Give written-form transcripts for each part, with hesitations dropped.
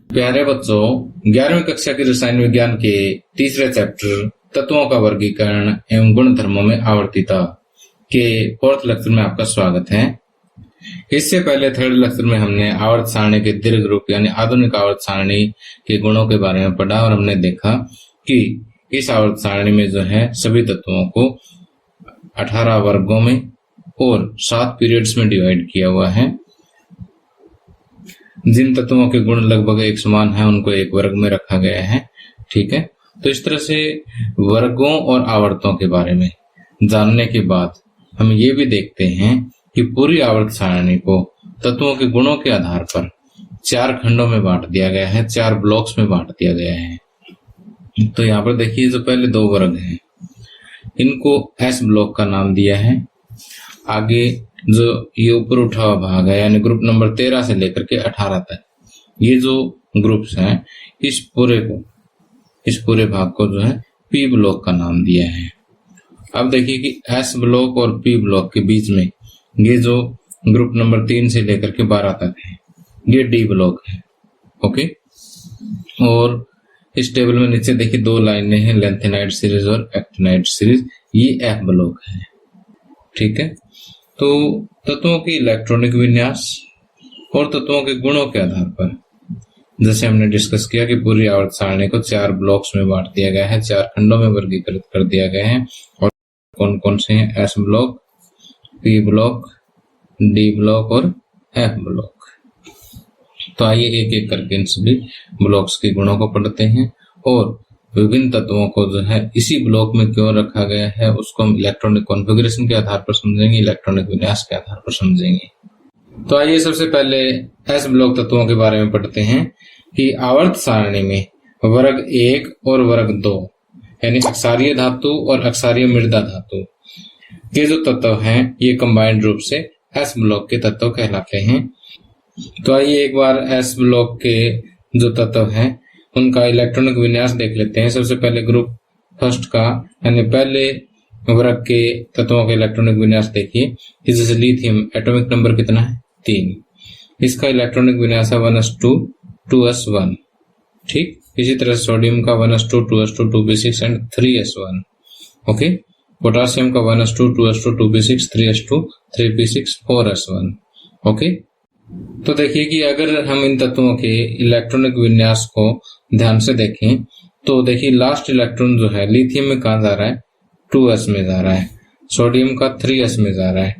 प्यारे बच्चों, 11वीं कक्षा की रसायन विज्ञान के तीसरे चैप्टर तत्वों का वर्गीकरण एवं गुण धर्मों में आवर्तीता के फोर्थ लेक्चर में आपका स्वागत है। इससे पहले थर्ड लेक्चर में हमने आवर्त सारणी के दीर्घ रूप यानी आधुनिक आवर्त सारणी के गुणों के बारे में पढ़ा और हमने देखा कि इस आवर्त सारणी में जो है सभी तत्वों को 18 वर्गों में और 7 पीरियड्स में डिवाइड किया हुआ है। जिन तत्वों के गुण लगभग एक समान है उनको एक वर्ग में रखा गया है। ठीक है, तो इस तरह से वर्गों और आवर्तों के बारे में जानने के बाद हम ये भी देखते हैं कि पूरी आवर्त सारणी को तत्वों के गुणों के आधार पर 4 खंडों में बांट दिया गया है, 4 ब्लॉक्स में बांट दिया गया है। तो यहाँ पर देखिए, जो पहले 2 वर्ग हैं इनको एस ब्लॉक का नाम दिया है। आगे जो ये ऊपर उठा हुआ भाग है यानी ग्रुप नंबर 13 से लेकर के 18 तक, ये जो ग्रुप्स हैं इस पूरे भाग को जो है पी ब्लॉक का नाम दिया है। अब देखिए कि एस ब्लॉक और पी ब्लॉक के बीच में ये जो ग्रुप नंबर 3 से लेकर के 12 तक है ये डी ब्लॉक है। ओके, और इस टेबल में नीचे देखिए 2 लाइनें हैं, लेंथेनाइड सीरीज और एक्टिनाइड सीरीज, ये एफ ब्लॉक है। ठीक है, तो तत्वों की इलेक्ट्रॉनिक विन्यास और तत्वों के गुणों के आधार पर जैसे हमने डिस्कस किया कि पूरी आवर्त सारणी को 4 ब्लॉक्स में बांट दिया गया है, 4 खंडों में वर्गीकृत कर दिया गया है। और कौन कौन से हैं? S block, P block, D block और एफ ब्लॉक। तो आइए एक एक करके इन सभी ब्लॉक्स के गुणों को पढ़ते हैं और विभिन्न तत्वों को जो है इसी ब्लॉक में क्यों रखा गया है उसको हम इलेक्ट्रॉनिक कॉन्फ़िगरेशन के आधार पर समझेंगे, इलेक्ट्रॉनिक विन्यास के आधार पर समझेंगे। तो आइए सबसे पहले एस ब्लॉक तत्वों के बारे में पढ़ते हैं कि आवर्त सारणी में वर्ग 1 और वर्ग 2 यानी अक्षारीय धातु और अक्षारीय मृदा धातु के जो तत्व हैं ये कंबाइंड रूप से एस ब्लॉक के तत्व कहलाते हैं। तो आइए एक बार एस ब्लॉक के जो तत्व हैं उनका इलेक्ट्रॉनिक विन्यास देख लेते हैं। सबसे पहले ग्रुप फर्स्ट का यानी पहले वर्ग के तत्वों का इलेक्ट्रॉनिक विन्यास देखिए। जैसे लिथियम एटॉमिक नंबर कितना है? 3, इसका इलेक्ट्रॉनिक विन्यास है 1s2 2s1। ठीक, इसी तरह सोडियम का 1s2 2s2 2p6 and 3s1। Okay, potassium का 1s2 2s2 2p6 3s2 3p6 4s1। Okay, तो देखिए कि अगर हम इन तत्वों के इलेक्ट्रॉनिक विन्यास को ध्यान से देखें तो देखिए लास्ट इलेक्ट्रॉन जो है लिथियम में कहाँ जा रहा है? 2s में जा रहा है, सोडियम का 3s में जा रहा है,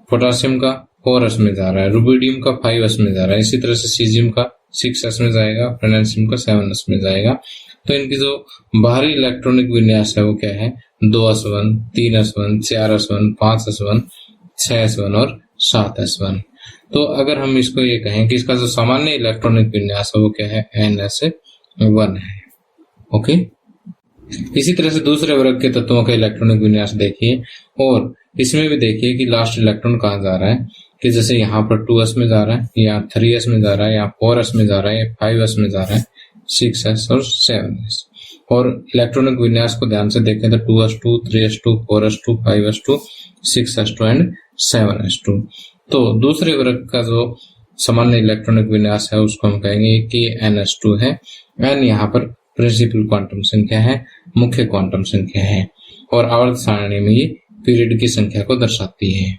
पोटासियम का 4s में जा रहा है, रुबिडियम का 5s में जा रहा है, इसी तरह से सीजियम का 6s में जाएगा, फ्रेनेशियम का 7s में जाएगा। तो इनकी जो बाहरी इलेक्ट्रॉनिक विन्यास है वो क्या है? 2s1 3s1 4s1 5s1 6s1 और 7s1। तो अगर हम इसको ये कहें कि इसका जो सामान्य इलेक्ट्रॉनिक विन्यास है वो क्या है? ns1 है। ओके, इसी तरह से दूसरे वर्ग के तत्वों का इलेक्ट्रॉनिक विन्यास देखिए और इसमें भी देखिए कि लास्ट इलेक्ट्रॉन कहाँ जा रहा है, कि जैसे यहाँ पर 2s में जा रहा है, यहाँ 3s में जा रहा है, यहाँ 4s में जा रहा है, 5s में जा रहा है, 6s और 7s। और इलेक्ट्रॉनिक विन्यास को ध्यान से देखें तो 2s2 3s2 4s2 5s2 6s2 and 7s2। तो दूसरे वर्ग का जो सामान्य इलेक्ट्रॉनिक विन्यास है उसको हम कहेंगे कि ns2 है। n यहाँ पर प्रिंसिपल क्वांटम संख्या है, मुख्य क्वांटम संख्या है, और आवर्त सारणी में ये पीरियड की संख्या को दर्शाती है।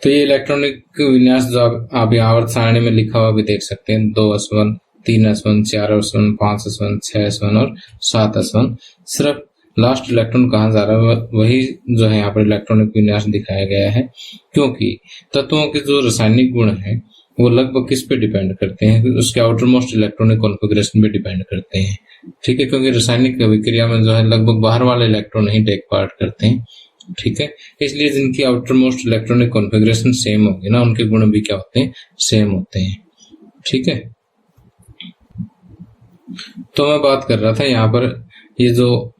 तो ये इलेक्ट्रॉनिक विन्यास जो आप यहाँ आवर्त सारणी में लिखा हुआ भी देख सकते हैं, 2s1 3s1 4s1 5s1 6s1 और 7s1। सिर्फ लास्ट इलेक्ट्रॉन कहाँ जा रहा है वही जो है यहाँ पर इलेक्ट्रॉनिक विन्यास दिखाया गया है, क्योंकि तत्वों के जो रासायनिक गुण हैं वो लगभग किस पे डिपेंड करते हैं? उसके आउटर मोस्ट इलेक्ट्रॉनिक कॉन्फ़िगरेशन पे डिपेंड करते हैं। ठीक है, क्योंकि रासायनिक अभिक्रिया में जो है लगभग बाहर वाले इलेक्ट्रॉन ही टेक पार्ट करते हैं। ठीक है, इसलिए जिनकी outer most electronic configuration same होगी ना, उनके गुण भी क्या होते हैं? सेम होते हैं। ठीक है, तो मैं बात कर रहा था यहाँ पर ये जो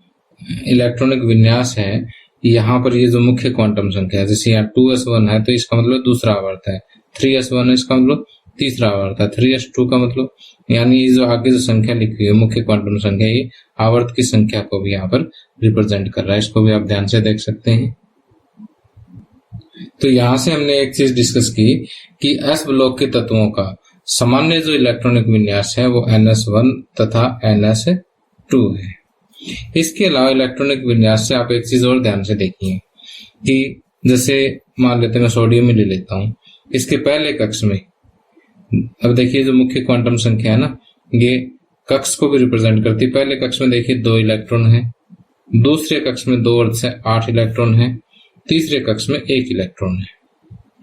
इलेक्ट्रॉनिक विन्यास है, यहाँ पर ये जो मुख्य क्वांटम संख्या है, जैसे यहाँ 2s1 है तो इसका मतलब दूसरा आवर्त है, 3s1 है इसका मतलब तीसरा आवर्त है, 3s2 का मतलब यानी ये जो आगे जो संख्या लिखी हुई है मुख्य क्वांटम संख्या, ये आवर्त की संख्या को भी यहाँ पर रिप्रेजेंट कर रहा है। इसको भी आप ध्यान से देख सकते हैं। तो यहाँ से हमने एक चीज डिस्कस की कि एस ब्लॉक के तत्वों का सामान्य जो इलेक्ट्रॉनिक विन्यास है वो NS1 तथा NS2 है। इसके अलावा इलेक्ट्रॉनिक विन्यास से आप एक चीज और ध्यान से देखिए कि जैसे मान लेते मैं सोडियम ही ले लेता हूं, इसके पहले कक्ष में, अब देखिए जो मुख्य क्वांटम संख्या है ना, ये कक्ष को भी रिप्रेजेंट करती है। पहले कक्ष में देखिए 2 इलेक्ट्रॉन है, दूसरे कक्ष में 2 और 6 8 इलेक्ट्रॉन है, तीसरे कक्ष में 1 इलेक्ट्रॉन है।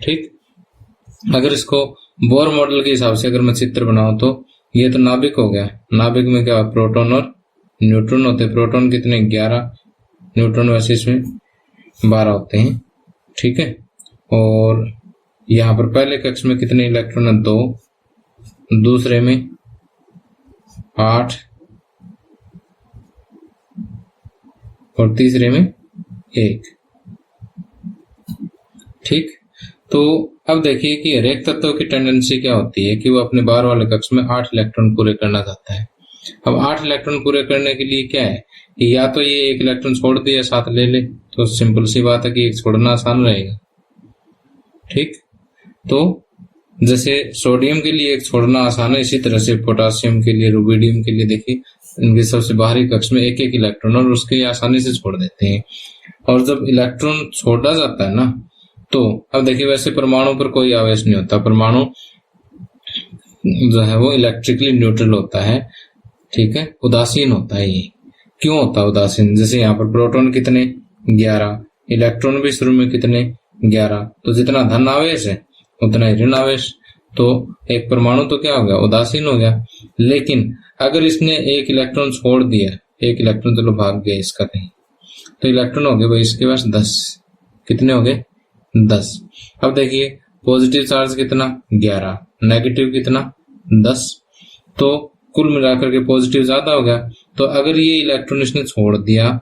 ठीक, अगर इसको बोर मॉडल के हिसाब से अगर मैं चित्र बनाऊं तो ये तो नाभिक हो गया। नाभिक में क्या प्रोटॉन और न्यूट्रॉन होते हैं। प्रोटॉन कितने 11, न्यूट्रॉन वैसे इसमें 12 होते हैं। ठीक है, और यहाँ पर पहले कक्ष में कितने इलेक्ट्रॉन है 2, दूसरे में 8 और तीसरे में 1। ठीक, तो अब देखिए कि हर एक तत्व की टेंडेंसी क्या होती है कि वो अपने बाहर वाले कक्ष में 8 इलेक्ट्रॉन पूरे करना चाहता है। अब 8 इलेक्ट्रॉन पूरे करने के लिए क्या है कि या तो ये 1 इलेक्ट्रॉन छोड़ दिया साथ ले ले, तो सिंपल सी बात है कि एक छोड़ना आसान रहेगा। ठीक, तो जैसे सोडियम के लिए एक छोड़ना आसान है, इसी तरह से पोटासियम के लिए, रुबिडियम के लिए देखिए इनके सबसे बाहरी कक्ष में 1-1 इलेक्ट्रॉन और उसके आसानी से छोड़ देते हैं। और जब इलेक्ट्रॉन छोड़ा जाता है ना, तो अब देखिए वैसे परमाणु पर कोई आवेश नहीं होता। परमाणु जो है वो इलेक्ट्रिकली न्यूट्रल होता है। ठीक है, उदासीन होता है। ये क्यों होता है उदासीन? जैसे यहाँ पर प्रोटॉन कितने 11, इलेक्ट्रॉन भी शुरू में कितने 11, तो जितना धन आवेश है उतना ही ऋण आवेश, तो एक परमाणु तो क्या हो गया उदासीन हो गया। लेकिन अगर इसने 1 इलेक्ट्रॉन छोड़ दिया, 1 इलेक्ट्रॉन चलो भाग गया इसका कहीं, तो इलेक्ट्रॉन हो गए भाई इसके पास 10। कितने हो गए 10। अब देखिए पॉजिटिव चार्ज कितना 11, नेगेटिव कितना 10, तो कुल मिलाकर के पॉजिटिव ज्यादा हो गया। तो अगर ये इलेक्ट्रॉन इसने छोड़ दिया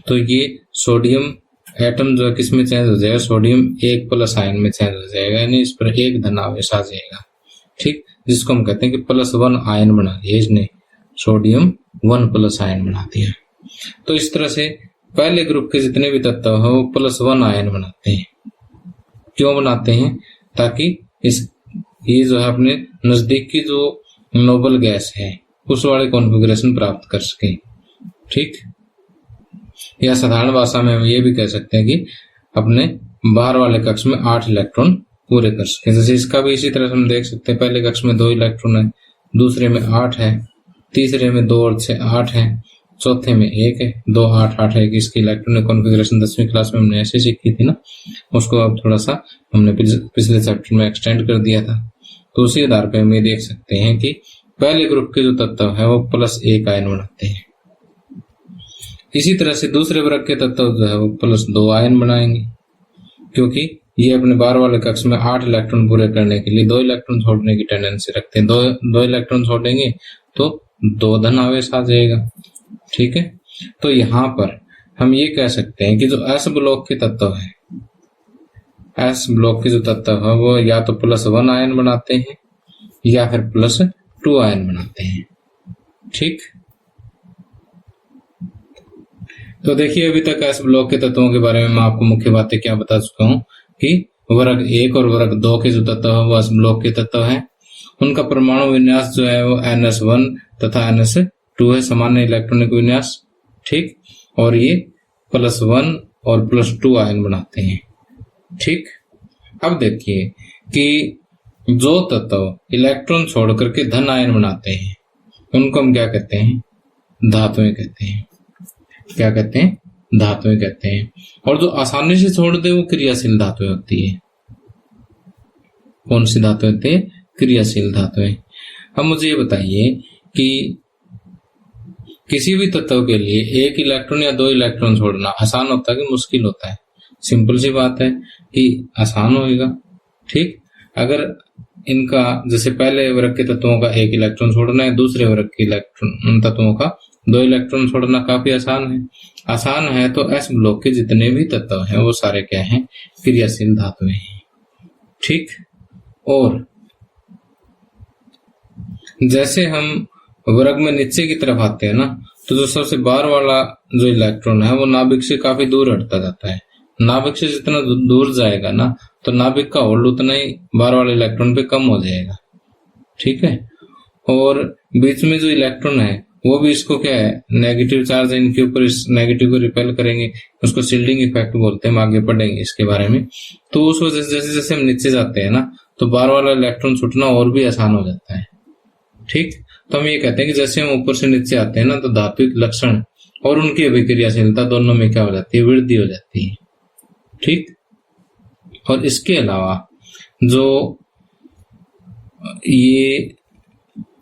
तो ये सोडियम एटम जो है किस में चेंज हो जाएगा, सोडियम 1+ आयन में चेंज हो जाएगा, यानी इस पर 1 धन आवेश आ जाएगा। ठीक, जिसको हम कहते हैं कि +1 आयन बना दिया इसने, सोडियम 1+ आयन बना दिया। तो इस तरह से पहले ग्रुप के जितने भी तत्व है वो +1 आयन बनाते हैं। क्यों बनाते हैं? ताकि ये जो है अपने नजदीक की जो नोबल गैस है उस वाले कॉन्फ़िगरेशन प्राप्त कर सके। ठीक, या साधारण भाषा में हम ये भी कह सकते हैं कि अपने बाहर वाले कक्ष में 8 इलेक्ट्रॉन पूरे कर सके। जैसे इसका भी इसी तरह से हम देख सकते हैं, पहले कक्ष में 2 इलेक्ट्रॉन है, दूसरे में 8 है, तीसरे में 2 और 6 8 है, चौथे में 1 है, 2 8 8 है। इसकी इलेक्ट्रॉनिक कॉन्फ़िगरेशन 10वीं क्लास में हमने ऐसे सीखी थी ना, उसको अब थोड़ा सा हमने पिछले चैप्टर में एक्सटेंड कर दिया था। तो उसी आधार पर हम ये देख सकते हैं कि पहले ग्रुप के जो तत्व है वो +1 आयन बनाते हैं। इसी तरह से दूसरे वर्ग के तत्व जो है वो +2 आयन बनाएंगे, क्योंकि ये अपने बाहर वाले कक्ष में 8 इलेक्ट्रॉन पूरे करने के लिए 2 इलेक्ट्रॉन छोड़ने की टेंडेंसी रखते हैं। 2 इलेक्ट्रॉन छोड़ेंगे तो 2 धन आवेश आ जाएगा। ठीक है, तो यहाँ पर हम ये कह सकते हैं कि जो S ब्लॉक के तत्व है, S ब्लॉक के जो तत्व है वो या तो +1 आयन बनाते हैं या फिर +2 आयन बनाते हैं। ठीक, तो देखिए अभी तक S ब्लॉक के तत्वों के बारे में मैं आपको मुख्य बातें क्या बता चुका हूँ कि वर्ग 1 और वर्ग 2 के जो तत्व है वो S ब्लॉक के तत्व है। उनका परमाणु विन्यास जो है वो NS1 तथा NS2 है, सामान्य इलेक्ट्रॉनिक विन्यास। ठीक, और ये +1 और +2 आयन बनाते हैं। ठीक, अब देखिए कि जो तत्व इलेक्ट्रॉन छोड़ करके धन आयन बनाते हैं उनको हम क्या कहते हैं, धातुएं कहते हैं। क्या कहते हैं, धातुएं कहते हैं। और जो आसानी से छोड़ दे वो क्रियाशील धातुएं होती है। कौन सी धातुएं होती है? क्रियाशील धातुएं। अब मुझे ये बताइए कि किसी भी तत्व के लिए 1 इलेक्ट्रॉन या 2 इलेक्ट्रॉन छोड़ना आसान होता है कि मुश्किल होता है? सिंपल सी बात है कि आसान होगा। ठीक, अगर इनका जैसे पहले वर्ग के तत्वों का 1 इलेक्ट्रॉन छोड़ना है, दूसरे वर्ग के इलेक्ट्रॉन तत्वों का 2 इलेक्ट्रॉन छोड़ना काफी आसान है। आसान है तो S ब्लॉक के जितने भी तत्व हैं वो सारे क्या हैं, क्रियाशील धातुएं हैं। ठीक, और जैसे हम वर्ग में नीचे की तरफ आते हैं ना, तो जो सबसे बाहर वाला जो इलेक्ट्रॉन है वो नाभिक से काफी दूर हटता जाता है। नाभिक से जितना दूर जाएगा ना, तो नाभिक का होल्ड उतना ही बाहर वाले इलेक्ट्रॉन पे कम हो जाएगा। ठीक है। और बीच में जो इलेक्ट्रॉन है वो भी इसको क्या है, नेगेटिव चार्ज है इनके ऊपर, इस नेगेटिव को रिपेल करेंगे, उसको शील्डिंग इफेक्ट बोलते हैं, हम आगे पढ़ेंगे इसके बारे में। तो उस वजह से जैसे जैसे हम नीचे जाते हैं ना, तो बार वाला इलेक्ट्रॉन छूटना और भी आसान हो जाता है। ठीक, तो हम ये कहते हैं कि जैसे हम ऊपर से नीचे आते हैं ना, तो धात्विक लक्षण और उनकी अभिक्रियाशीलता दोनों में क्या हो जाती है, वृद्धि हो जाती है। ठीक, और इसके अलावा जो ये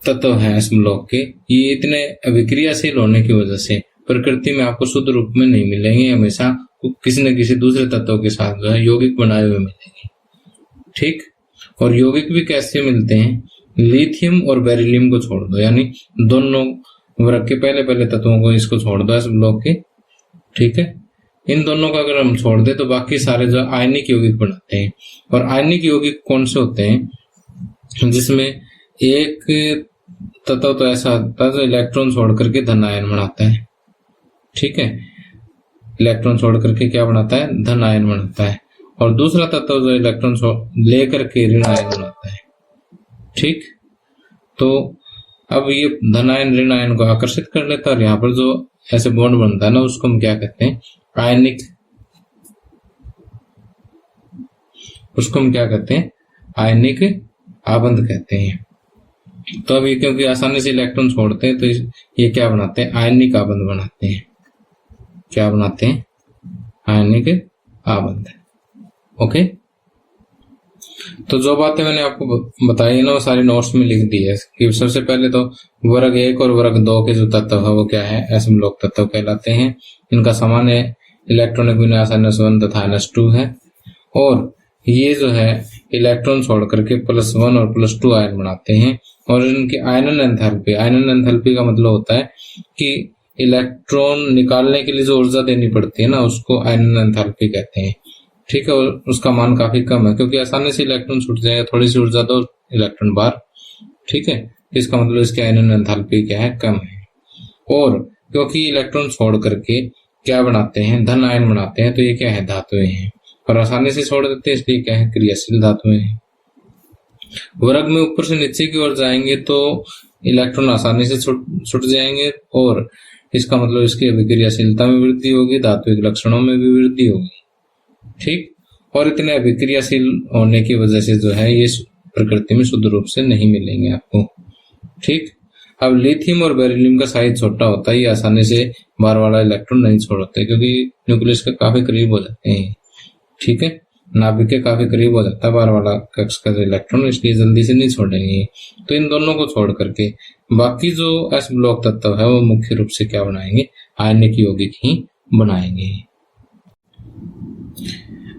तत्व है इस ब्लॉक के, ये इतने अभिक्रियाशील होने की वजह से प्रकृति में आपको शुद्ध रूप में नहीं मिलेंगे, हमेशा किसी न किसी दूसरे तत्व के साथ जो है यौगिक बनाए हुए मिलेंगे। ठीक, और यौगिक भी कैसे मिलते हैं, लिथियम और बेरिलियम को छोड़ दो, यानी दोनों वर्ग के पहले पहले तत्वों को इसको छोड़ दो इस ब्लॉक के। ठीक है, इन दोनों का अगर हम छोड़ दे तो बाकी सारे जो आयनिक यौगिक बनाते हैं। और आयनिक यौगिक कौन से होते हैं, जिसमें एक तत्व तो ऐसा होता है जो इलेक्ट्रॉन छोड़ करके धन आयन बनाता है। ठीक है, इलेक्ट्रॉन छोड़ करके क्या बनाता है, धन आयन बनाता है। और दूसरा तत्व जो इलेक्ट्रॉन लेकर के ऋण आयन बनाता है। ठीक, तो अब ये धन आयन ऋण आयन को आकर्षित कर लेता है, और यहाँ पर जो ऐसे बॉन्ड बनता है ना, उसको हम क्या कहते हैं, आयनिक, उसको हम क्या कहते हैं, आयनिक आबंध कहते हैं। तो अब ये क्योंकि आसानी से इलेक्ट्रॉन छोड़ते हैं, तो ये क्या बनाते हैं, आयनिक आबंध बनाते हैं। क्या बनाते हैं, आयनिक आबंध। ओके, तो जो बातें मैंने आपको बताई ना, वो सारी नोट्स में लिख दी है कि सबसे पहले तो वर्ग 1 और वर्ग 2 के जो तत्व है वो क्या है, एस ब्लॉक तत्व कहलाते हैं। इनका सामान्य इलेक्ट्रॉनिक विन्यास NS1 तथा NS2 है, और ये जो है इलेक्ट्रॉन छोड़ करके +1 और +2 आयन बनाते हैं। और इनकी आयनन एंथैल्पी, आयनन एंथैल्पी का मतलब होता है कि इलेक्ट्रॉन निकालने के लिए जो ऊर्जा देनी पड़ती है ना, उसको आयनन एंथैल्पी कहते हैं। ठीक है, और उसका मान काफी कम है, क्योंकि आसानी से इलेक्ट्रॉन छूट जाएगा, थोड़ी सी ऊर्जा दो इलेक्ट्रॉन बाहर। ठीक है, इसका मतलब इसकी आयनन एंथैल्पी क्या है, कम है। और क्योंकि इलेक्ट्रॉन छोड़ करके क्या बनाते हैं, धन आयन बनाते हैं, तो ये क्या है, धातुएं हैं, और आसानी से छोड़ देते हैं, इसलिए क्या है, क्रियाशील धातुएं हैं। वर्ग में ऊपर से नीचे की ओर जाएंगे तो इलेक्ट्रॉन आसानी से छूट जाएंगे, और इसका मतलब इसकी अभिक्रियाशीलता में वृद्धि होगी, धात्विक लक्षणों में भी वृद्धि होगी। ठीक, और इतने अभिक्रियाशील होने की वजह से जो है ये प्रकृति में शुद्ध रूप से नहीं मिलेंगे आपको। ठीक, अब लिथियम और बेरिलियम का साइज छोटा होता है, ये आसानी से बार वाला इलेक्ट्रॉन नहीं छोड़ते, क्योंकि न्यूक्लियस के काफी करीब हो जाते हैं। ठीक है, नाभिक के काफी करीब हो जाता है बार वाला कक्ष का जो इलेक्ट्रॉन, इसलिए जल्दी से नहीं छोड़ेंगे। तो इन दोनों को छोड़ करके बाकी जो एस ब्लॉक तत्व है वो मुख्य रूप से क्या बनाएंगे, आयनिक यौगिक ही बनाएंगे।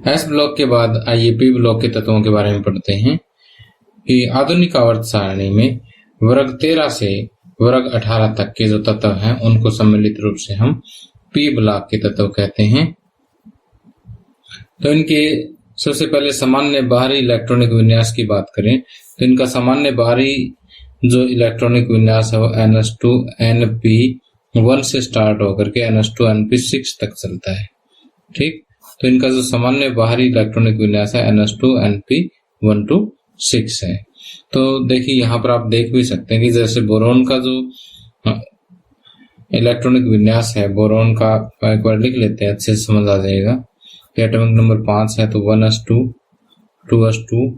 एस ब्लॉक के बाद आइए पी ब्लॉक के तत्वों के बारे में पढ़ते हैं कि आधुनिक आवर्त सारणी में वर्ग 13 से वर्ग 18 तक के जो तत्व हैं उनको सम्मिलित रूप से हम पी ब्लॉक के तत्व कहते हैं। तो इनके सबसे पहले सामान्य बाहरी इलेक्ट्रॉनिक विन्यास की बात करें तो इनका सामान्य बाहरी जो इलेक्ट्रॉनिक विन्यास है वो NH2NP1 से स्टार्ट होकर के NH2NP6 तक चलता है। ठीक, तो इनका जो सामान्य बाहरी इलेक्ट्रॉनिक विन्यास है NH2NP1 to 6 है। तो देखिए यहाँ पर आप देख भी सकते हैं कि जैसे बोरोन का जो इलेक्ट्रॉनिक विन्यास है, बोरोन का एक बार लिख लेते हैं, अच्छे से समझ आ जाएगा। एटॉमिक नंबर 5 है तो 1s2 2s2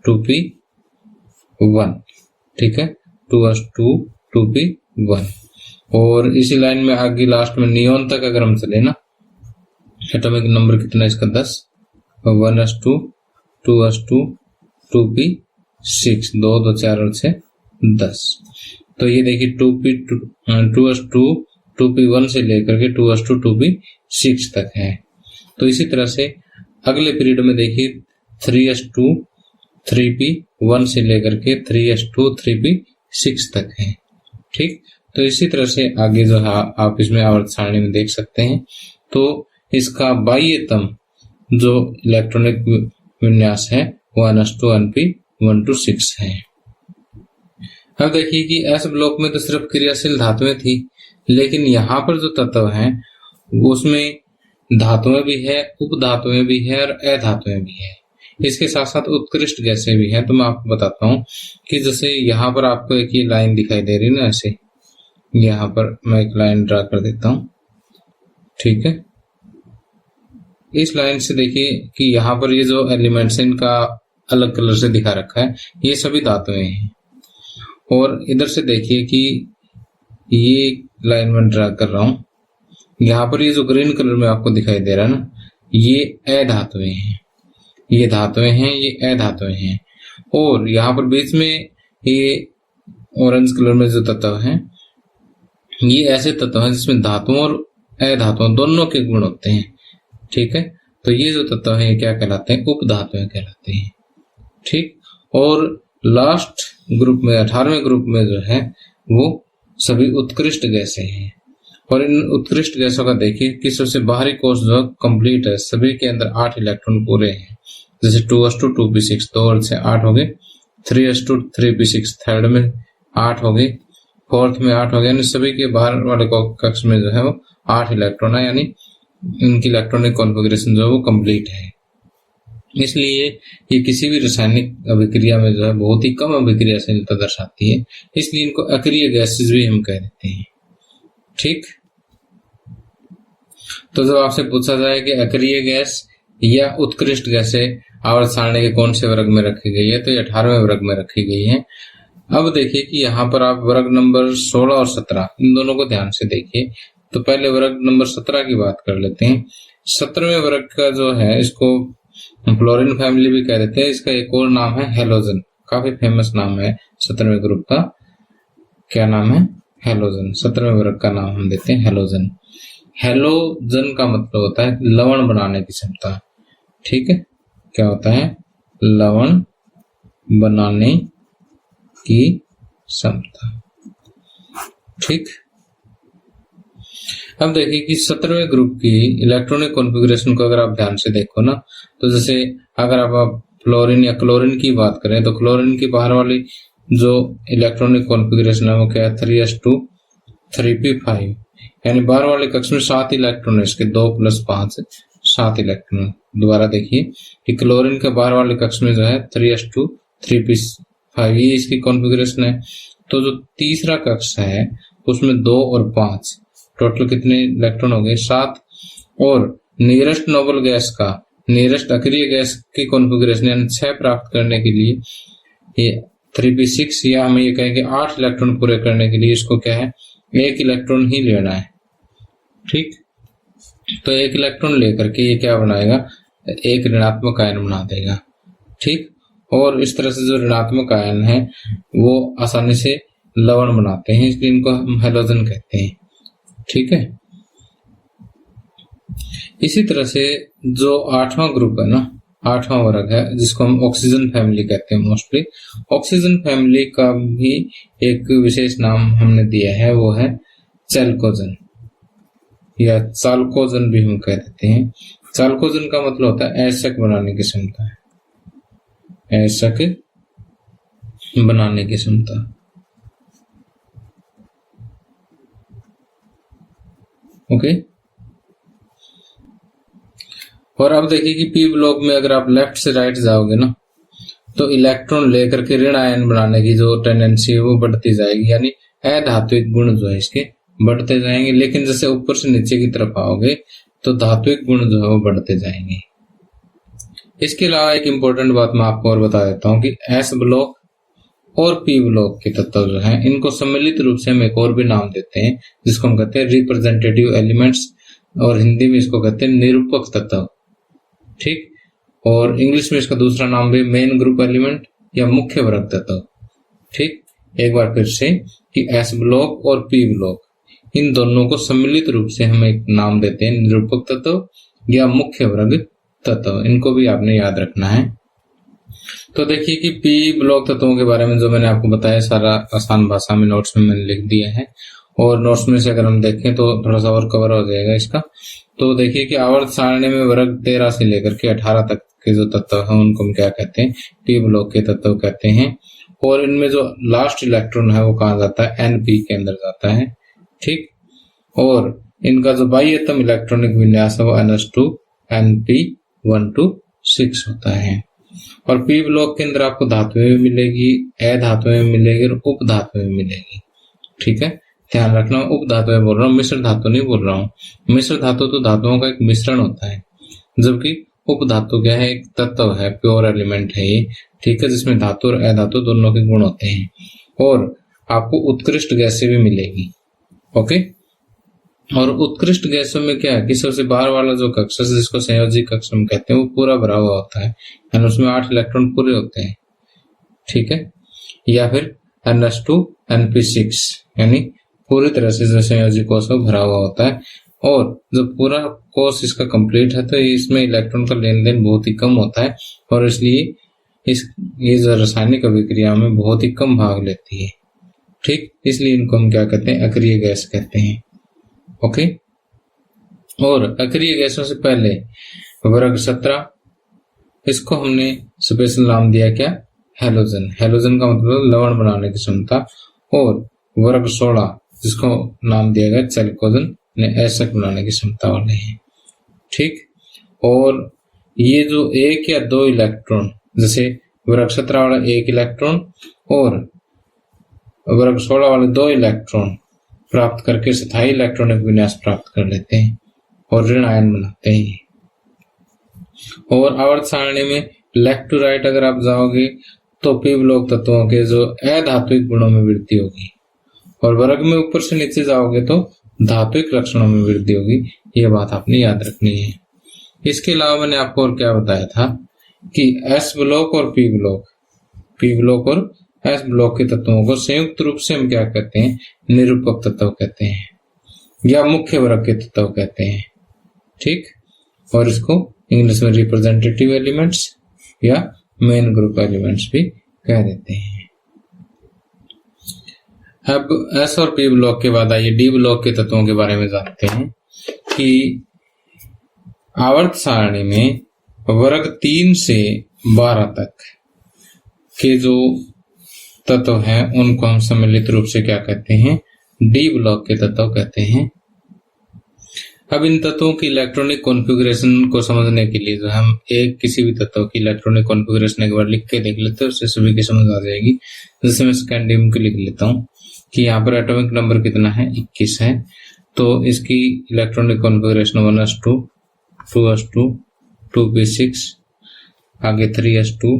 2p1। ठीक है, 2s2 2p1। और इसी लाइन में आगे लास्ट में नियोन तक अगर हम चले ना, एटॉमिक नंबर कितना है इसका 10, 1s2 2s2 2p6, 2 2 4 और 6 10। तो ये देखिए 2s2 2p1 से लेकर के 2s2 2p6 तक है। तो इसी तरह से अगले पीरियड में देखिए 3s2 3p1 से लेकर के 3s2 3p6 तक है। ठीक, तो इसी तरह से आगे जो है आप इसमें आवर्त सारणी में देख सकते हैं। तो इसका बाह्यतम जो इलेक्ट्रॉनिक विन्यास है वो NH2NP1 to 6 है। अब देखिए कि एस ब्लॉक में तो सिर्फ क्रियाशील धातुएं थी, लेकिन यहाँ पर जो तत्व है उसमें धातुएं भी है, उपधातुएं भी है और अधातुएं भी है। इसके साथ साथ उत्कृष्ट गैसें भी हैं। तो मैं आपको बताता हूँ कि जैसे यहाँ पर आपको एक ये लाइन दिखाई दे रही है ना, ऐसे यहाँ पर मैं एक लाइन ड्रा कर देता हूँ, ठीक है। इस लाइन से देखिए कि यहाँ पर ये जो एलिमेंट्स है इनका अलग कलर से दिखा रखा है, ये सभी धातुएं हैं। और इधर से देखिए कि ये लाइन में ड्रा कर रहा हूं, यहाँ पर ये जो ग्रीन कलर में आपको दिखाई दे रहा है ना, ये अधातुएं हैं, ये धातुएं हैं, ये अधातुएं हैं। और यहाँ पर बीच में ये ऑरेंज कलर में जो तत्व हैं, ये ऐसे तत्व हैं जिसमें धातुओं और अधातुओं दोनों के गुण होते हैं, ठीक है। तो ये जो तत्व हैं ये क्या कहलाते हैं? उपधातुएं कहलाते हैं, ठीक। और लास्ट ग्रुप में 18वें ग्रुप में जो है वो सभी उत्कृष्ट गैसें हैं। और इन उत्कृष्ट गैसों का देखिए कि सबसे बाहरी कोष जो कंप्लीट है, सभी के अंदर 8 इलेक्ट्रॉन पूरे हैं। जैसे 2s2 2p6 2 और से 8 हो गए, 3s2 3p6 थर्ड में 8 हो गए, फोर्थ में 8 हो गए, यानी सभी के बाहर वाले कक्ष में जो है वो 8 इलेक्ट्रॉन है, यानी इनकी इलेक्ट्रॉनिक कॉन्फ़िगरेशन जो है वो कंप्लीट है। इसलिए ये किसी भी रासायनिक अभिक्रिया में जो है बहुत ही कम अभिक्रियाशीलता दर्शाती है, इसलिए इनको अक्रिय गैसेस भी हम कह देते हैं, ठीक। तो जब आपसे पूछा जाए कि अक्रिय गैस या उत्कृष्ट गैसें आवर्त सारणी के कौन से वर्ग में रखी गई है, तो ये 18वें वर्ग में रखी गई है। अब देखिए कि यहाँ पर आप वर्ग नंबर 16 और 17 इन दोनों को ध्यान से देखिए। तो पहले वर्ग नंबर 17 की बात कर लेते हैं। 17वें वर्ग का जो है इसको फ्लोरीन फैमिली भी कह देते हैं। इसका एक और नाम है हेलोजन, काफी फेमस नाम है 17वें ग्रुप का। क्या नाम है? हेलोजन। 17वें वर्ग का नाम हम देते हैं हेलोजन। हेलोजन का मतलब होता है लवण बनाने की क्षमता, ठीक है। क्या होता है? लवण बनाने की क्षमता, ठीक। अब देखिए कि 17वें ग्रुप की इलेक्ट्रॉनिक कॉन्फ़िगरेशन को अगर आप ध्यान से देखो ना, तो जैसे अगर आप फ्लोरीन या क्लोरीन की बात करें तो क्लोरीन की बाहर वाली जो इलेक्ट्रॉनिक कॉन्फ़िगरेशन है वो क्या है? 3s2 3p5, यानी बाहर वाले कक्ष में 7 इलेक्ट्रॉन है, इसके 2 + 5 7 इलेक्ट्रॉन। दोबारा देखिए कि क्लोरीन के बाहर वाले कक्ष में जो है 3s2 3p5 ये इसकी कॉन्फ़िगरेशन है। तो जो तीसरा कक्ष है उसमें 2 और 5 टोटल कितने इलेक्ट्रॉन हो गए? 7। और नियरेस्ट नोबल गैस का, नियरेस्ट अक्रिय गैस की कॉन्फ़िगरेशन यानी 6 प्राप्त करने के लिए ये 3p6 या हम ये कहें कि 8 इलेक्ट्रॉन पूरे करने के लिए इसको क्या है? 1 इलेक्ट्रॉन ही लेना है, ठीक। तो 1 इलेक्ट्रॉन लेकर के ये क्या बनाएगा? एक ऋणात्मक आयन बना देगा, ठीक। और इस तरह से जो ऋणात्मक आयन है वो आसानी से लवण बनाते हैं, इसलिए इनको हम हेलोजन कहते हैं, ठीक है। इसी तरह से जो 8वां ग्रुप है ना, 8वां वर्ग है जिसको हम ऑक्सीजन फैमिली कहते हैं मोस्टली। ऑक्सीजन फैमिली का भी एक विशेष नाम हमने दिया है, वो है चैल्कोजन या चाल्कोजन भी हम कह देते हैं। चाल्कोजन का मतलब होता है ऐशक बनाने की क्षमता, ऐशक बनाने की क्षमता, ओके। और अब देखिए कि पी ब्लॉक में अगर आप लेफ्ट से राइट जाओगे ना, तो इलेक्ट्रॉन लेकर के ऋण आयन बनाने की जो टेंडेंसी है वो बढ़ती जाएगी, यानी अधात्विक गुण जो है इसके बढ़ते जाएंगे। लेकिन जैसे ऊपर से नीचे की तरफ आओगे तो धात्विक गुण जो है वो बढ़ते जाएंगे। इसके अलावा एक इम्पोर्टेंट बात मैं आपको और बता देता हूँ कि एस ब्लॉक और पी ब्लॉक के तत्व जो हैं इनको सम्मिलित रूप से हम एक और भी नाम देते हैं जिसको हम कहते हैं रिप्रेजेंटेटिव एलिमेंट्स, और हिंदी में इसको कहते हैं निरूपक तत्व, ठीक। और इंग्लिश में इसका दूसरा नाम भी मेन ग्रुप एलिमेंट या मुख्य वर्ग तत्व, ठीक। एक बार फिर से कि एस ब्लॉक और पी ब्लॉक इन दोनों को सम्मिलित रूप से हम एक नाम देते हैं निरूपक तत्व या मुख्य वर्ग तत्व, इनको भी आपने याद रखना है। तो देखिए कि पी ब्लॉक तत्वों के बारे में जो मैंने आपको बताया सारा आसान भाषा में नोट्स में मैंने लिख दिया है, और नोट्स में से अगर हम देखें तो थोड़ा सा और कवर हो जाएगा इसका। तो देखिए कि आवर्त सारणी में वर्ग 13 से लेकर के 18 तक के जो तत्व हैं उनको हम क्या कहते हैं? पी ब्लॉक के तत्व कहते हैं। और इनमें जो लास्ट इलेक्ट्रॉन है वो कहाँ जाता है? एनपी के अंदर जाता है, ठीक। और इनका जो बाह्यतम इलेक्ट्रॉनिक विन्यास है वो NS2 NP126 होता है। और पी ब्लॉक के अंदर आपको धातुएं भी मिलेगी, अधातुएं मिलेगी और उप धातुएं मिलेगी। ठीक है, ध्यान रखना, उप धातुएं बोल रहा हूँ, मिश्र धातु नहीं बोल रहा हूँ। मिश्र धातु तो धातुओं का एक मिश्रण होता है, जबकि उप धातु क्या है, एक तत्व है, प्योर एलिमेंट है ये। ठीक है, जिसमें धातु और अधातु दोनों के गुण होते हैं। और आपको उत्कृष्ट गैसें भी मिलेगी। ओके, और उत्कृष्ट गैसों में क्या है कि सबसे बाहर वाला जो कक्ष है, जिसको संयोजी कक्ष हम कहते हैं, वो पूरा भरा हुआ होता है, यानी उसमें 8 इलेक्ट्रॉन पूरे होते हैं। ठीक है, या फिर NH2 NP6, यानी पूरी तरह से जो संयोजी कोष भरा हुआ होता है। और जब पूरा कोष इसका कंप्लीट है तो इसमें इलेक्ट्रॉन का लेन देन बहुत ही कम होता है, और इसलिए ये जो रासायनिक अभिक्रिया में बहुत ही कम भाग लेती है। ठीक, इसलिए इनको हम क्या कहते हैं, अक्रिय गैस कहते हैं। ओके, और अक्रिय गैसों से पहले वर्ग 17, इसको हमने स्पेशल नाम दिया क्या, हैलोजन। हैलोजन का मतलब लवण बनाने की क्षमता। और वर्ग 16, जिसको नाम दिया गया चैल्कोजन, ने एसिड बनाने की क्षमता वाले हैं। ठीक, और ये जो 1 या 2 इलेक्ट्रॉन, जैसे वर्ग 17 वाला 1 इलेक्ट्रॉन और वर्ग 16 वाले 2 इलेक्ट्रॉन प्राप्त करके स्थायी इलेक्ट्रॉनिक विन्यास प्राप्त कर लेते हैं और ऋण आयन बनाते हैं। और आवर्त सारणी में लेफ्ट टू राइट अगर आप जाओगे तो पी ब्लॉक तत्वों के जो अधात्विक गुणों में वृद्धि होगी, और वर्ग में ऊपर से नीचे जाओगे तो धात्विक लक्षणों में वृद्धि होगी। यह बात आपने याद रखनी है। इसके अलावा मैंने आपको और क्या बताया था कि एस ब्लॉक और पी ब्लॉक और एस ब्लॉक के तत्वों को संयुक्त रूप से हम क्या कहते हैं, निरूपक तत्व कहते हैं, या मुख्य वर्ग के तत्व कहते हैं। ठीक, और इसको इंग्लिश में रिप्रेजेंटेटिव एलिमेंट्स या मेन ग्रुप एलिमेंट्स भी कह देते हैं। अब एस और पी ब्लॉक के बाद आइए डी ब्लॉक के तत्वों के बारे में जानते हैं कि आवर्त सारणी में वर्ग 3 से 12 तक के जो तत्व हैं उनको हम सम्मिलित रूप से क्या कहते हैं, डी ब्लॉक के तत्व कहते हैं। अब इन तत्वों की इलेक्ट्रॉनिक कॉन्फ़िगरेशन को समझने के लिए जो हम एक किसी भी तत्व की इलेक्ट्रॉनिक कॉन्फ़िगरेशन एक बार लिख के देख लेते हैं, उससे सभी की समझ आ जाएगी। जैसे मैं स्कैंडियम की लिख लेता हूँ कि यहाँ पर एटॉमिक नंबर कितना है, 21 है, तो इसकी electronic configuration 1s2 2s2 2p6, आगे 3s2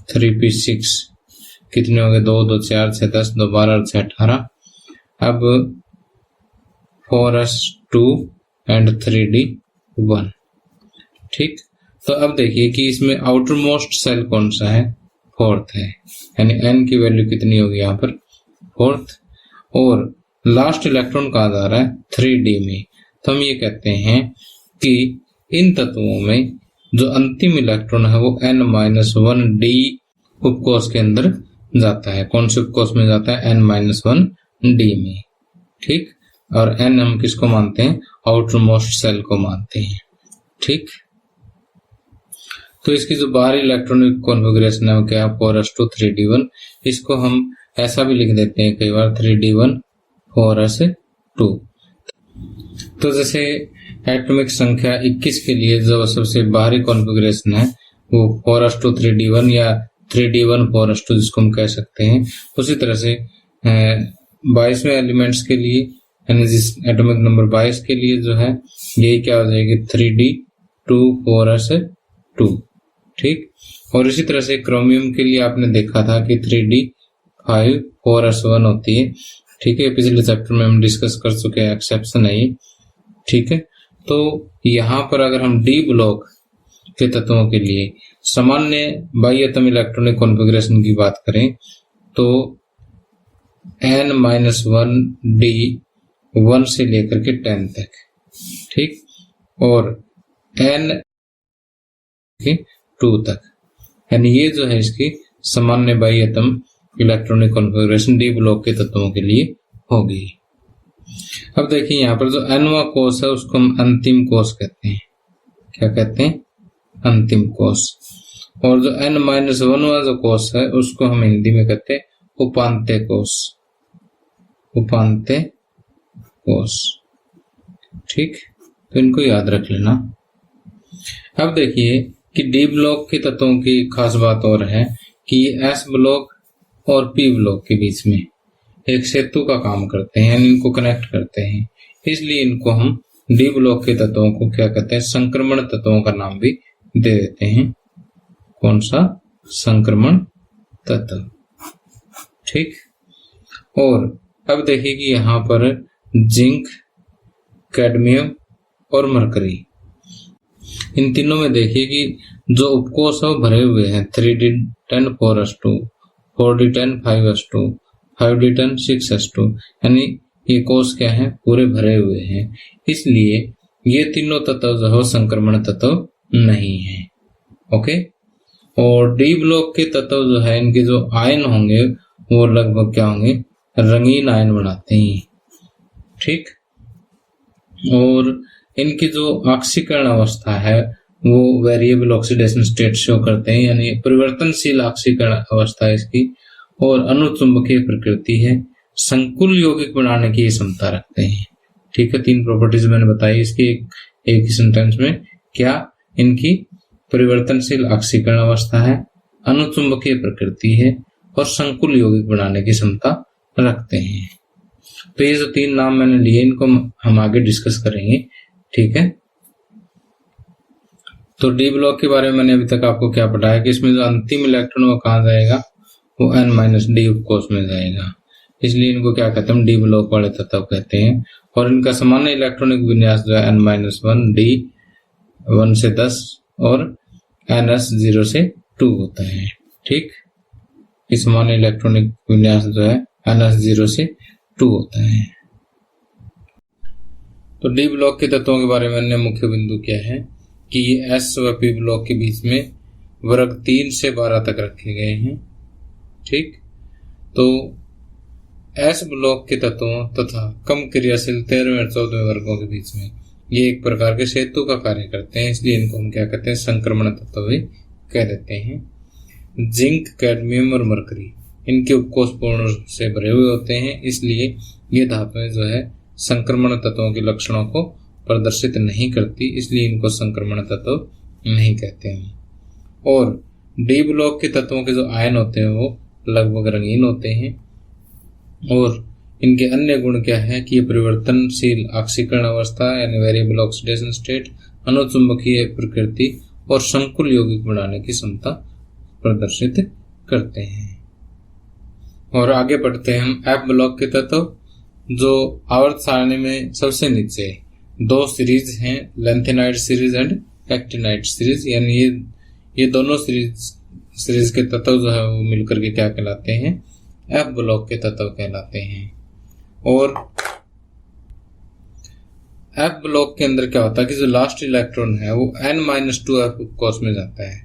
3p6, कितने हो गए, 2 2 4 6 10 2 12 6 18। अब 4s2 एंड 3d1। ठीक, तो अब देखिए कि इसमें आउटर मोस्ट सेल कौन सा है, 4th है, यानी n की वैल्यू कितनी होगी यहाँ पर, 4th। और लास्ट इलेक्ट्रॉन कहाँ जा रहा है, 3d में। तो हम ये कहते हैं कि इन तत्वों में जो अंतिम इलेक्ट्रॉन है वो n-1d उपकोष के अंदर जाता है। कौन से उपकोष में जाता है, n-1d में। ठीक, और n हम किसको मानते हैं, आउटर मोस्ट सेल को मानते हैं। ठीक, तो इसकी जो बाहरी इलेक्ट्रॉनिक कॉन्फ़िगरेशन है वो क्या है, 4s2 3d1। इसको हम ऐसा भी लिख देते हैं कई बार, 3d1 4s2। तो जैसे एटॉमिक संख्या 21 के लिए जो सबसे बाहरी कॉन्फ़िगरेशन है वो 4s2 3d1 या 3d1 4s2 जिसको हम कह सकते हैं, उसी तरह से 22वें एलिमेंट्स के लिए, यानी जिस एटॉमिक नंबर 22 के लिए जो है यही क्या हो जाएगी, 3d2 4s2। ठीक, और इसी तरह से क्रोमियम के लिए आपने देखा था कि 3d5 4s1 होती है। ठीक है, पिछले चैप्टर में हम डिस्कस कर चुके हैं, एक्सेप्शन है ये। ठीक है, तो यहाँ पर अगर हम डी ब्लॉक के तत्वों के लिए सामान्य बाह्यतम इलेक्ट्रॉनिक कॉन्फ़िगरेशन की बात करें तो n-1d 1 से लेकर के 10 तक। ठीक, और n 2 तक, यानी ये जो है इसकी सामान्य बाह्यतम इलेक्ट्रॉनिक कॉन्फ़िगरेशन डी ब्लॉक के तत्वों के लिए होगी। अब देखिए यहाँ पर जो nवां कोष है उसको हम अंतिम कोष कहते हैं। क्या कहते हैं, अंतिम कोष। और जो n-1वां जो कोष है उसको हम हिंदी में कहते हैं उपांत्य कोष, उपांत्य कोष। ठीक, तो इनको याद रख लेना। अब देखिए कि डी ब्लॉक के तत्वों की खास बात और है कि ये एस ब्लॉक और पी ब्लॉक के बीच में एक सेतु का काम करते हैं, यानी इनको कनेक्ट करते हैं। इसलिए इनको हम डी ब्लॉक के तत्वों को क्या कहते हैं, संक्रमण तत्वों का नाम भी दे देते हैं। कौन सा? संक्रमण तत्व। ठीक। और अब देखिए कि यहाँ पर जिंक, कैडमियम और मरकरी, इन तीनों में देखिए कि जो उपकोष है वो भरे हुए हैं 3d10 4s2, 4d10 5s2, 5d10 6s2, यानी ये कोष क्या है, पूरे भरे हुए हैं। इसलिए ये तीनों तत्व जो है संक्रमण तत्व नहीं है। ओके। और डी ब्लॉक के तत्व जो है, इनके जो आयन होंगे वो लगभग क्या होंगे, रंगीन आयन बनाते हैं। ठीक। और इनकी जो ऑक्सीकरण अवस्था है वो वेरिएबल ऑक्सीडेशन स्टेट शो करते हैं, यानी परिवर्तनशील ऑक्सीकरण अवस्था है इसकी, और अनुचुंबकीय प्रकृति है, संकुल यौगिक बनाने की क्षमता रखते हैं। ठीक है, 3 प्रॉपर्टीज मैंने बताई इसकी एक ही सेंटेंस में। क्या? इनकी परिवर्तनशील ऑक्सीकरण अवस्था है, अनुचुंबकीय प्रकृति है और संकुल यौगिक बनाने की क्षमता रखते हैं। तो ये जो 3 नाम मैंने लिए इनको हम आगे डिस्कस करेंगे। ठीक है। तो डी ब्लॉक के बारे में मैंने अभी तक आपको क्या बताया कि इसमें जो अंतिम इलेक्ट्रॉन वो कहाँ जाएगा, वो n-d उपकोष में जाएगा। इसलिए इनको क्या कहते हैं, डी ब्लॉक वाले तत्व कहते हैं। और इनका सामान्य इलेक्ट्रॉनिक विन्यास जो है n-1, d 1 से 10 और ns 0 से 2 होता है। ठीक। इस सामान्य इलेक्ट्रॉनिक विन्यास जो है ns 0 से 2 होता है। तो डी ब्लॉक के तत्वों के बारे में अन्य मुख्य बिंदु क्या है कि ये एस व पी ब्लॉक के बीच में वर्ग 3 से 12 तक रखे गए हैं। ठीक। तो एस ब्लॉक के तत्वों तथा कम क्रियाशील 13वें और 14वें वर्गों के बीच में ये एक प्रकार के सेतु का कार्य करते हैं। इसलिए इनको हम क्या कहते हैं, संक्रमण तत्व भी कह देते हैं। जिंक, कैडमियम और मरकरी इनके उपकोष पूर्ण से भरे हुए होते हैं। इसलिए ये धातुएं जो है संक्रमण तत्वों के लक्षणों को प्रदर्शित नहीं करती, इसलिए इनको संक्रमण तत्व नहीं कहते हैं। और डी ब्लॉक के तत्वों के जो आयन होते हैं वो लगभग रंगीन होते हैं। और इनके अन्य गुण क्या है कि ये परिवर्तनशील ऑक्सीकरण अवस्था यानी वेरिएबल ऑक्सीडेशन स्टेट, अनुचुंबकीय प्रकृति और संकुल यौगिक बनाने की क्षमता प्रदर्शित करते हैं। और आगे बढ़ते हैं हम एफ ब्लॉक के तत्व, जो आवर्त सारणी में सबसे नीचे 2 सीरीज हैं, lanthanide series and actinide series, यानी ये दोनों सीरीज के तत्व जो है वो मिलकर के क्या कहलाते हैं, एफ ब्लॉक के तत्व कहलाते हैं। और एफ ब्लॉक के अंदर क्या होता है कि जो लास्ट इलेक्ट्रॉन है वो n-2f उपकोष में जाता है।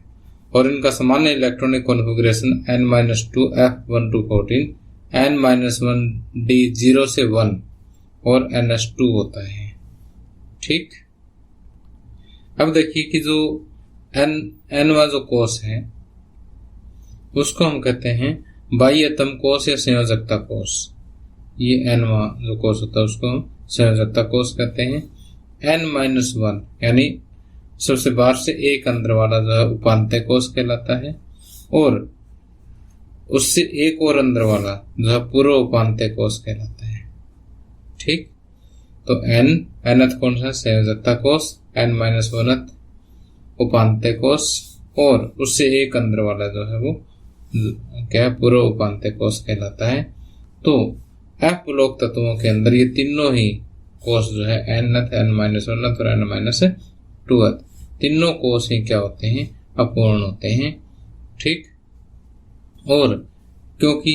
और इनका सामान्य इलेक्ट्रॉनिक कॉन्फ़िगरेशन n-2f1-14, n-1d 0 से 1 और ns2 होता है। ठीक। अब देखिए कि जो nवा जो कोष है उसको हम कहते हैं बाह्यतम कोष या संयोजकता कोष। ये nवा जो कोष होता है उसको हम संयोजकता कोष कहते हैं। n-1 यानी सबसे बाहर से एक अंदर वाला जो है उपांत्य कोष कहलाता है, और उससे एक और अंदर वाला जो है पूर्व उपांत्य कोष कहलाता है। ठीक। तो nth कौन सा, संयोजकता कोष, n-1th उपांत्य कोष, और उससे एक अंदर वाला जो है वो क्या है, पूर्व उपांत्य कोष कहलाता है। तो एफ ब्लॉक तत्वों के अंदर ये तीनों ही कोष जो है nth, n-1th और n-2th तीनों कोष ही क्या होते हैं, अपूर्ण होते हैं। ठीक। और क्योंकि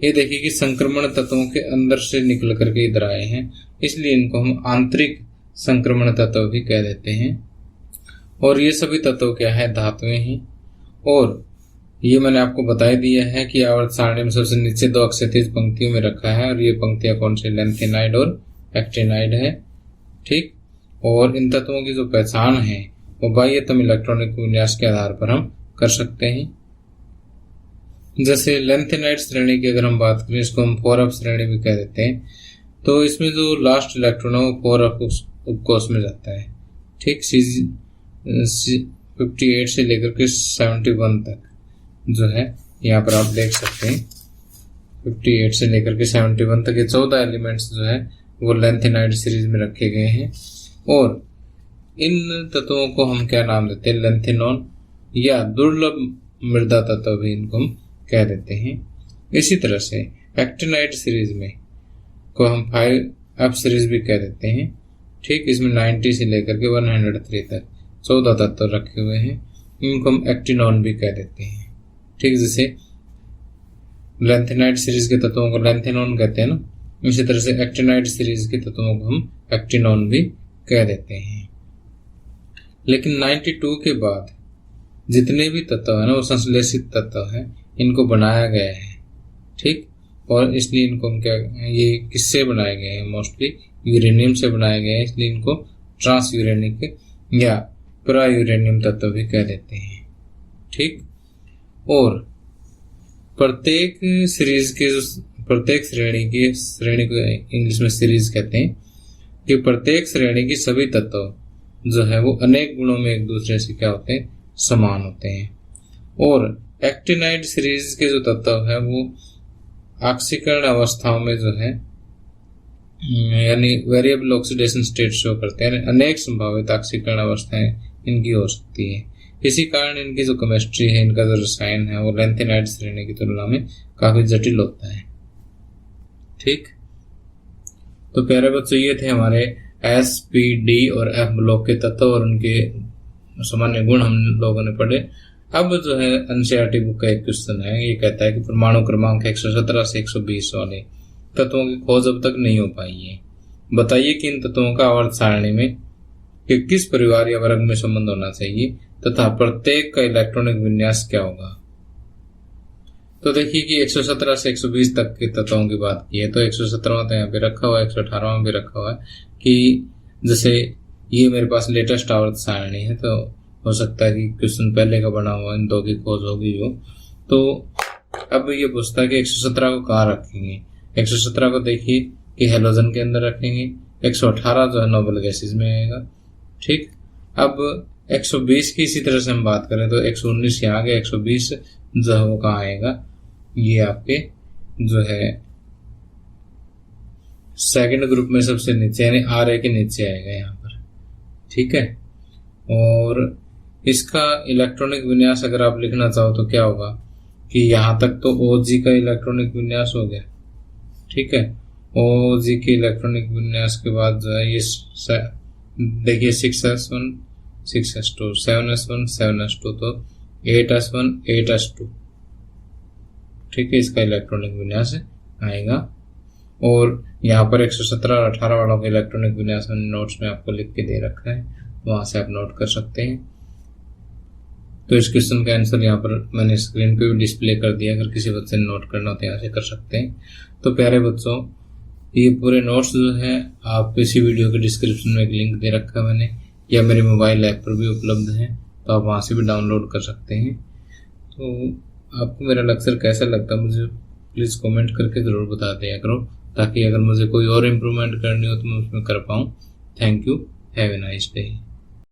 ये देखिए कि संक्रमण तत्वों के अंदर से निकल करके इधर आए हैं, इसलिए इनको हम आंतरिक संक्रमण तत्व भी कह देते हैं। और ये सभी तत्व क्या है, धातुएं हैं। और ये मैंने आपको बता दिया है कि आवर्त सारणी में सबसे नीचे 2 अक्षैतिज पंक्तियों में रखा है, और ये पंक्तियां कौन सी, लेंथेनाइड और एक्टिनाइड है। ठीक। और इन तत्वों की जो पहचान है वो बाह्यतम इलेक्ट्रॉनिक विन्यास के आधार पर हम कर सकते हैं। जैसे लेंथेनाइड श्रेणी की अगर हम बात करें, इसको हम 4f श्रेणी भी कह देते हैं। तो इसमें जो लास्ट इलेक्ट्रॉन है वो 4f उपकोष में जाता है। ठीक। 58 से लेकर के 71 तक जो है यहाँ पर आप देख सकते हैं। 58 से लेकर के 71 तक ये 14 एलिमेंट्स जो है वो लेंथेनाइड सीरीज में रखे गए हैं। और इन तत्वों को हम क्या नाम देते हैं? लेंथेनॉन या दुर्लभ मृदा तत्व भी इनको हम कह देते हैं। इसी तरह से एक्टिनाइड सीरीज में को हम 5F सीरीज भी कह देते हैं। ठीक, इसमें 90 से लेकर के 103 तक 14 तत्व रखे हुए हैं, इनको हम एक्टिनॉन भी कह देते हैं। ठीक, जैसे लेंथेनाइड सीरीज के तत्वों को लेंथेनॉन कहते हैं ना, इसी तरह से एक्टिनाइड सीरीज के तत्वों को हम एक्टिनॉन भी कह देते हैं। लेकिन 92 के बाद जितने भी तत्व है ना वो संश्लेषित तत्व है, इनको बनाया गया है। ठीक, और इसलिए इनको हम क्या, ये किससे बनाए गए हैं? मोस्टली यूरेनियम से बनाए गए हैं, इसलिए इनको ट्रांस यूरेनिक या प्रा यूरेनियम तत्व भी कह देते हैं। ठीक, और प्रत्येक श्रेणी को इंग्लिश में सीरीज कहते हैं कि प्रत्येक श्रेणी की सभी तत्व जो है वो अनेक गुणों में एक दूसरे से क्या होते हैं? समान होते हैं। और एक्टिनाइड सीरीज के जो तत्व है वो ऑक्सीकरण अवस्थाओं में जो है यानी वेरिएबल ऑक्सीडेशन स्टेट शो करते हैं, अनेक संभावित ऑक्सीकरण अवस्थाएं इनकी हो सकती है। इसी कारण इनकी जो केमिस्ट्री है, इनका जो रसायन है वो लेंथेनाइड श्रेणी की तुलना में काफी जटिल होता है। ठीक, तो प्यारे बच्चों ये थे हमारे एस, पी, डी और एफ ब्लॉक के तत्व और उनके सामान्य गुण हम लोगों ने पढ़े। अब जो है एनसीईआरटी बुक का एक क्वेश्चन है, ये कहता है कि परमाणु क्रमांक 117 से 120 वाले तत्वों की खोज अब तक नहीं हो पाई है। बताइए कि इन तत्वों का आवर्त सारणी में किस परिवार या वर्ग में संबंध होना चाहिए तथा प्रत्येक का इलेक्ट्रॉनिक विन्यास क्या होगा। तो देखिए कि 117 से 120 तक के तत्वों की बात की है, तो 117वां तो यहाँ पे रखा हुआ है, 118वां भी रखा हुआ है कि जैसे ये मेरे पास लेटेस्ट आवर्त सारणी है, तो हो सकता है कि क्वेश्चन पहले का बना हुआ इन दो की खोज होगी जो। तो अब ये पूछता है कि 117 को कहाँ रखेंगे। 117 को देखिए कि हेलोजन के अंदर रखेंगे, 118 जो है नोबल गैसेज में आएगा। ठीक, अब 120 की इसी तरह से हम बात करें तो 119 यहाँ आ गया, 120 जो है वो कहाँ आएगा? ये आपके जो है सेकंड ग्रुप में सबसे नीचे यानी RA के नीचे आएगा यहाँ पर। ठीक है, और इसका इलेक्ट्रॉनिक विन्यास अगर आप लिखना चाहो तो क्या होगा कि यहाँ तक तो OG का इलेक्ट्रॉनिक विन्यास हो गया। ठीक है, OG के इलेक्ट्रॉनिक विन्यास के बाद जो है ये देखिए 6s1 6s2 7s1 7s2 तो 8s1 8s2। ठीक है, इसका इलेक्ट्रॉनिक विन्यास आएगा। और यहाँ पर 117 और 18 वालों के इलेक्ट्रॉनिक विन्यास मैंने नोट्स में आपको लिख के दे रखा है, वहां से आप नोट कर सकते हैं। तो इस क्वेश्चन का आंसर यहाँ पर मैंने स्क्रीन पे भी डिस्प्ले कर दिया, अगर किसी बच्चे ने नोट करना हो तो यहाँ से कर सकते हैं। तो प्यारे बच्चों, ये पूरे नोट्स जो है आप इसी वीडियो के डिस्क्रिप्शन में एक लिंक दे रखा है मैंने, या मेरे मोबाइल ऐप पर भी उपलब्ध है, तो आप वहाँ से भी डाउनलोड कर सकते हैं। तो आपको मेरा लेक्चर कैसा लगता है मुझे प्लीज़ कमेंट करके ज़रूर बता दिया करो, ताकि अगर मुझे कोई और इम्प्रूवमेंट करनी हो तो मैं उसमें कर पाऊँ। Thank you, have a nice day.